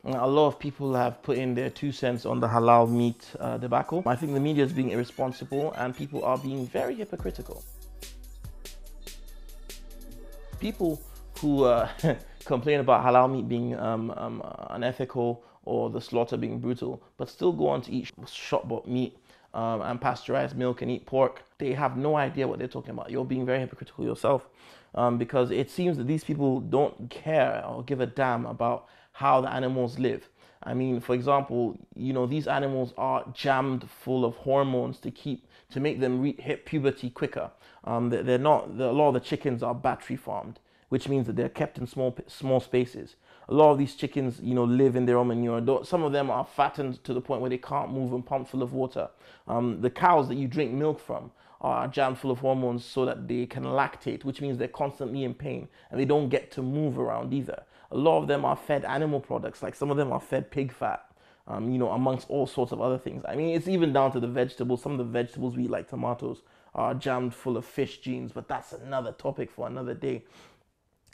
A lot of people have put in their 2 cents on the halal meat debacle. I think the media is being irresponsible and people are being very hypocritical. People who complain about halal meat being unethical or the slaughter being brutal, but still go on to eat shop-bought meat and pasteurized milk and eat pork, they have no idea what they're talking about. You're being very hypocritical yourself because it seems that these people don't care or give a damn about how the animals live. I mean, for example, these animals are jammed full of hormones to make them hit puberty quicker. They're not. A lot of the chickens are battery farmed, which means that they're kept in small spaces. A lot of these chickens, live in their own manure. Some of them are fattened to the point where they can't move and pumped full of water. The cows that you drink milk from are jammed full of hormones so that they can lactate, which means they're constantly in pain and they don't get to move around either. A lot of them are fed animal products, like some of them are fed pig fat, amongst all sorts of other things. I mean, it's even down to the vegetables. Some of the vegetables we eat, like tomatoes, are jammed full of fish genes, but that's another topic for another day.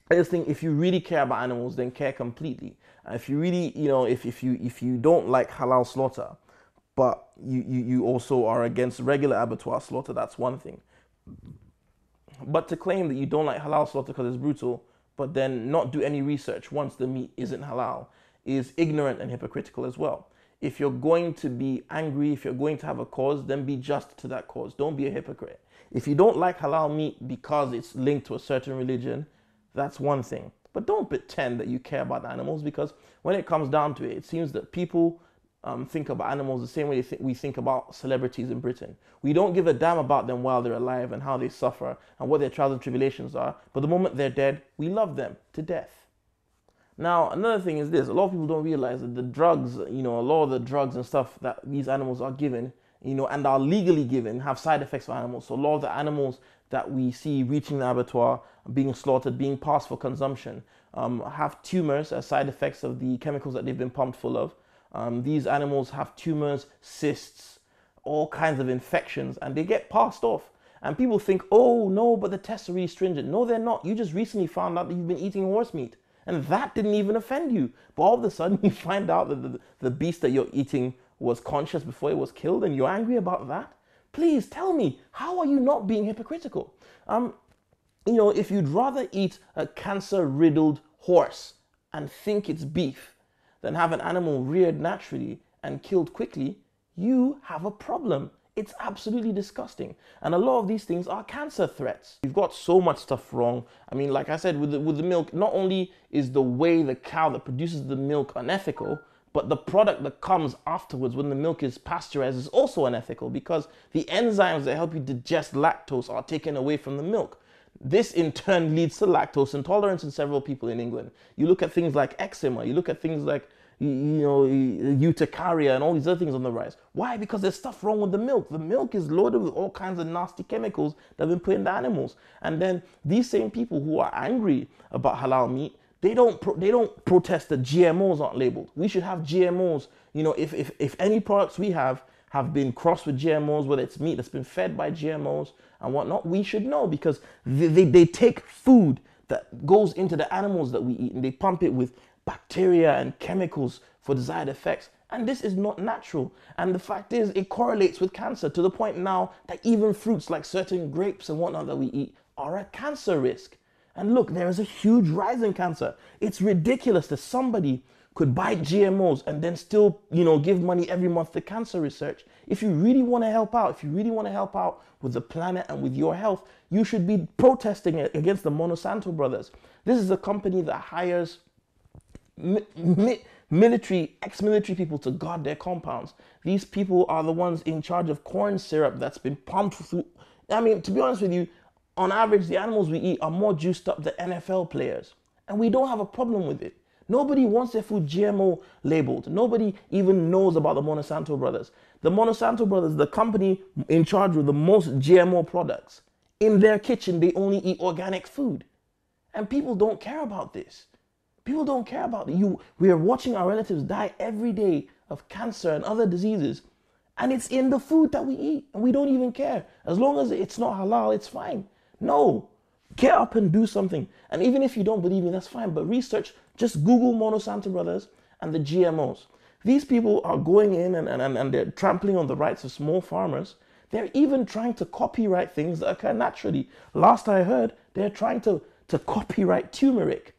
I just think if you really care about animals, then care completely. If you really, if you don't like halal slaughter, but you also are against regular abattoir slaughter, that's one thing. But to claim that you don't like halal slaughter because it's brutal, but then not do any research once the meat isn't halal, is ignorant and hypocritical as well. If you're going to be angry, if you're going to have a cause, then be just to that cause. Don't be a hypocrite. If you don't like halal meat because it's linked to a certain religion, that's one thing. But don't pretend that you care about animals, because when it comes down to it, it seems that people think about animals the same way we think about celebrities in Britain. We don't give a damn about them while they're alive and how they suffer and what their trials and tribulations are. But the moment they're dead, we love them to death. Now, another thing is this. A lot of people don't realize that the drugs, a lot of the drugs and stuff that these animals are given, and are legally given, have side effects for animals. So a lot of the animals that we see reaching the abattoir, being slaughtered, being passed for consumption, have tumors as side effects of the chemicals that they've been pumped full of. These animals have tumors, cysts, all kinds of infections, and they get passed off. And people think, oh no, but the tests are really stringent. No, they're not. You just recently found out that you've been eating horse meat, and that didn't even offend you. But all of a sudden, you find out that the beast that you're eating was conscious before it was killed, and you're angry about that? Please tell me, how are you not being hypocritical? If you'd rather eat a cancer-riddled horse and think it's beef than have an animal reared naturally and killed quickly, you have a problem. It's absolutely disgusting. And a lot of these things are cancer threats. We've got so much stuff wrong. I mean, like I said, with the milk, not only is the way the cow that produces the milk unethical, but the product that comes afterwards when the milk is pasteurized is also unethical, because the enzymes that help you digest lactose are taken away from the milk. This in turn leads to lactose intolerance in several people in England. You look at things like eczema, you look at things like urticaria and all these other things on the rise. Why? Because there's stuff wrong with the milk. The milk is loaded with all kinds of nasty chemicals that have been put in the animals. And then these same people who are angry about halal meat, they don't protest that GMOs aren't labeled. We should have GMOs. If any products we have been crossed with GMOs, whether it's meat that's been fed by GMOs and whatnot, we should know, because they take food that goes into the animals that we eat and they pump it with bacteria and chemicals for desired effects. And this is not natural. And the fact is, it correlates with cancer to the point now that even fruits like certain grapes and whatnot that we eat are a cancer risk. And look, there is a huge rise in cancer. It's ridiculous that somebody could buy GMOs and then still, give money every month to cancer research. If you really want to help out, with the planet and with your health, you should be protesting against the Monsanto brothers. This is a company that hires ex-military people to guard their compounds. These people are the ones in charge of corn syrup that's been pumped through. I mean, to be honest with you, on average, the animals we eat are more juiced up than NFL players. And we don't have a problem with it. Nobody wants their food GMO labeled. Nobody even knows about the Monsanto brothers. The Monsanto brothers, the company in charge of the most GMO products. In their kitchen, they only eat organic food. And people don't care about this. People don't care about it. We are watching our relatives die every day of cancer and other diseases. And it's in the food that we eat. And we don't even care. As long as it's not halal, it's fine. No. Get up and do something. And even if you don't believe me, that's fine. But research, just Google Monsanto brothers and the GMOs. These people are going in and they're trampling on the rights of small farmers. They're even trying to copyright things that occur naturally. Last I heard, they're trying to copyright turmeric.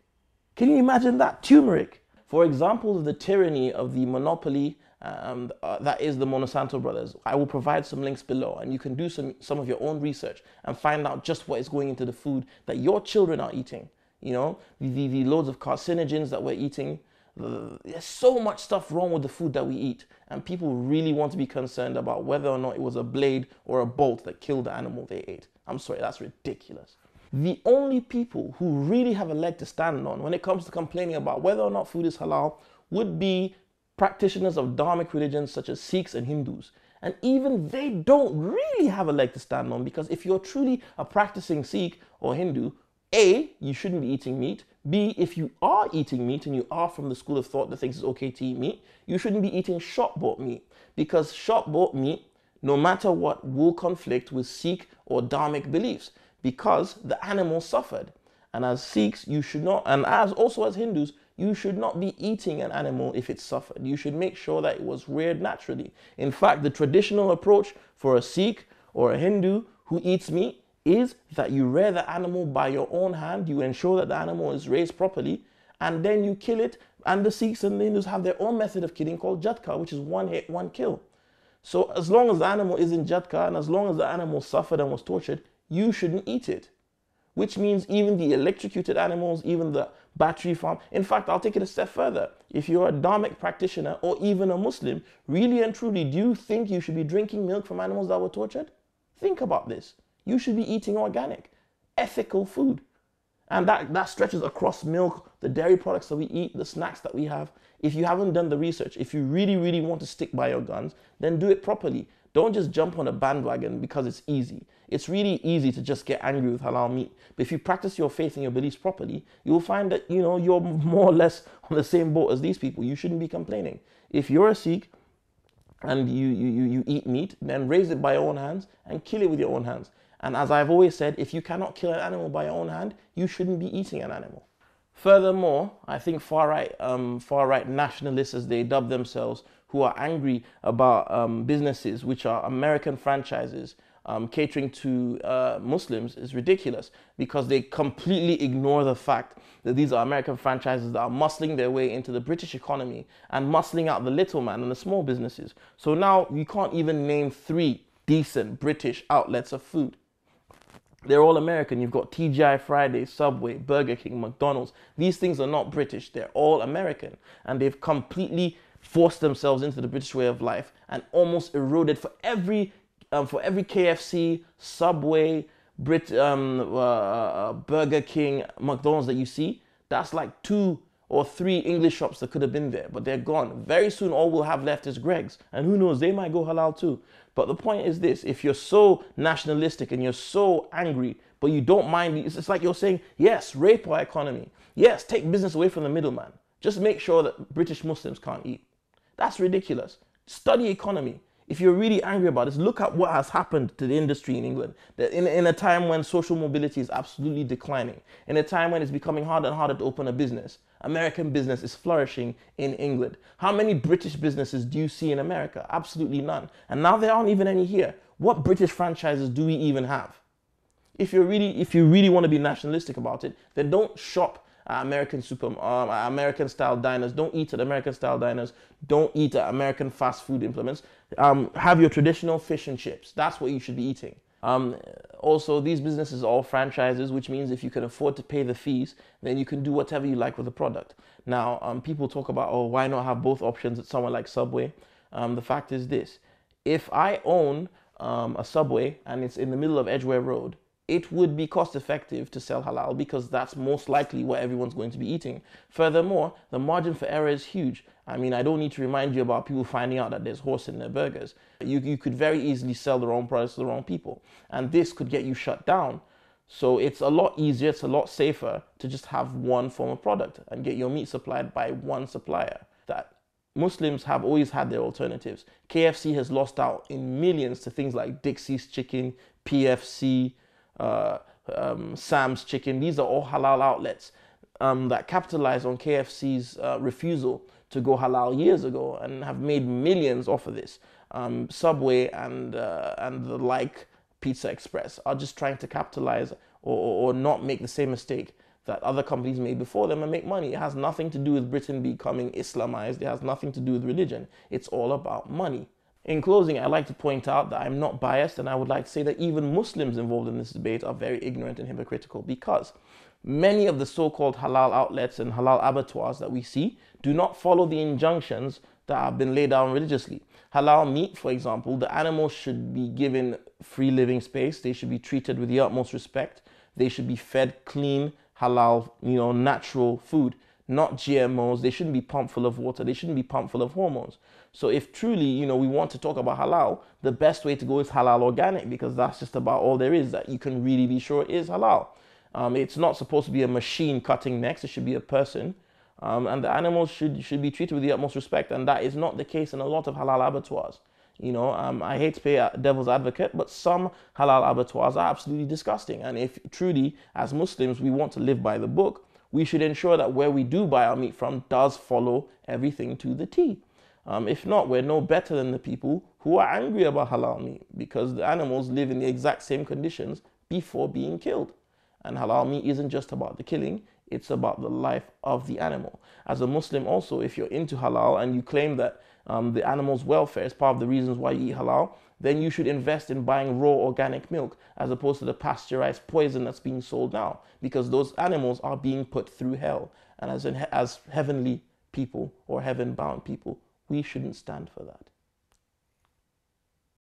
Can you imagine that? Turmeric. For examples of the tyranny of the monopoly that is the Monsanto brothers, I will provide some links below, and you can do some of your own research and find out just what is going into the food that your children are eating. You know, the loads of carcinogens that we're eating. There's so much stuff wrong with the food that we eat, and people really want to be concerned about whether or not it was a blade or a bolt that killed the animal they ate. I'm sorry, that's ridiculous. The only people who really have a leg to stand on when it comes to complaining about whether or not food is halal would be practitioners of dharmic religions such as Sikhs and Hindus. And even they don't really have a leg to stand on, because if you're truly a practicing Sikh or Hindu, A, you shouldn't be eating meat. B, if you are eating meat and you are from the school of thought that thinks it's okay to eat meat, you shouldn't be eating shop-bought meat, because shop-bought meat, no matter what, will conflict with Sikh or dharmic beliefs, because the animal suffered. And as Sikhs, you should not, and as Hindus, you should not be eating an animal if it suffered. You should make sure that it was reared naturally. In fact, the traditional approach for a Sikh or a Hindu who eats meat is that you rear the animal by your own hand, you ensure that the animal is raised properly, and then you kill it. And the Sikhs and the Hindus have their own method of killing called jatka, which is one hit, one kill. So as long as the animal is in jatka, and as long as the animal suffered and was tortured, you shouldn't eat it. Which means even the electrocuted animals, even the battery farm. In fact, I'll take it a step further. If you're a dharmic practitioner or even a Muslim, really and truly, do you think you should be drinking milk from animals that were tortured? Think about this. You should be eating organic, ethical food. And that stretches across milk, the dairy products that we eat, the snacks that we have. If you haven't done the research, if you really, really want to stick by your guns, then do it properly. Don't just jump on a bandwagon because it's easy. It's really easy to just get angry with halal meat. But if you practice your faith and your beliefs properly, you will find that, you know, you're more or less on the same boat as these people. You shouldn't be complaining. If you're a Sikh and you eat meat, then raise it by your own hands and kill it with your own hands. And as I've always said, if you cannot kill an animal by your own hand, you shouldn't be eating an animal. Furthermore, I think far-right nationalists, as they dub themselves, who are angry about businesses which are American franchises catering to Muslims, is ridiculous, because they completely ignore the fact that these are American franchises that are muscling their way into the British economy and muscling out the little man and the small businesses. So now you can't even name 3 decent British outlets of food. They're all American. You've got TGI Fridays, Subway, Burger King, McDonald's. These things are not British. They're all American. And they've completely forced themselves into the British way of life and almost eroded for every KFC, Subway, Burger King, McDonald's that you see. That's like 2 or 3 English shops that could have been there, but they're gone. Very soon, all we'll have left is Greg's. And who knows, they might go halal too. But the point is this: if you're so nationalistic and you're so angry, but you don't mind, it's like you're saying, yes, rape our economy. Yes, take business away from the middleman. Just make sure that British Muslims can't eat. That's ridiculous. Study economy. If you're really angry about this, look at what has happened to the industry in England. In a time when social mobility is absolutely declining, in a time when it's becoming harder and harder to open a business, American business is flourishing in England. How many British businesses do you see in America? Absolutely none. And now there aren't even any here. What British franchises do we even have? If you really want to be nationalistic about it, then don't shop at American style diners. Don't eat at American style diners. Don't eat at American fast food implements. Have your traditional fish and chips. That's what you should be eating. Also, these businesses are all franchises, which means if you can afford to pay the fees, then you can do whatever you like with the product. Now, people talk about, oh, why not have both options at somewhere like Subway? The fact is this: if I own a Subway and it's in the middle of Edgware Road, it would be cost effective to sell halal, because that's most likely what everyone's going to be eating. Furthermore, the margin for error is huge. I mean, I don't need to remind you about people finding out that there's horse in their burgers. You could very easily sell the wrong products to the wrong people, and this could get you shut down. So it's a lot easier, it's a lot safer to just have one form of product and get your meat supplied by one supplier. That Muslims have always had their alternatives. KFC has lost out in millions to things like Dixie's Chicken, PFC, Sam's Chicken. These are all halal outlets that capitalize on KFC's refusal to go halal years ago and have made millions off of this. Subway and the like, Pizza Express, are just trying to capitalize or not make the same mistake that other companies made before them and make money. It has nothing to do with Britain becoming Islamized. It has nothing to do with religion. It's all about money. In closing, I'd like to point out that I'm not biased, and I would like to say that even Muslims involved in this debate are very ignorant and hypocritical, because many of the so-called halal outlets and halal abattoirs that we see do not follow the injunctions that have been laid down religiously. Halal meat, for example, the animals should be given free living space. They should be treated with the utmost respect. They should be fed clean, halal, natural food, not GMOs. They shouldn't be pumped full of water. They shouldn't be pumped full of hormones. So if truly, we want to talk about halal, the best way to go is halal organic, because that's just about all there is that you can really be sure is halal. It's not supposed to be a machine cutting necks. It should be a person. And the animals should be treated with the utmost respect. And that is not the case in a lot of halal abattoirs. I hate to play devil's advocate, but some halal abattoirs are absolutely disgusting. And if truly, as Muslims, we want to live by the book, we should ensure that where we do buy our meat from does follow everything to the T. If not, we're no better than the people who are angry about halal meat, because the animals live in the exact same conditions before being killed. And halal meat isn't just about the killing, it's about the life of the animal. As a Muslim also, if you're into halal and you claim that the animal's welfare is part of the reasons why you eat halal, then you should invest in buying raw organic milk as opposed to the pasteurized poison that's being sold now, because those animals are being put through hell. And as heavenly people or heaven-bound people, we shouldn't stand for that.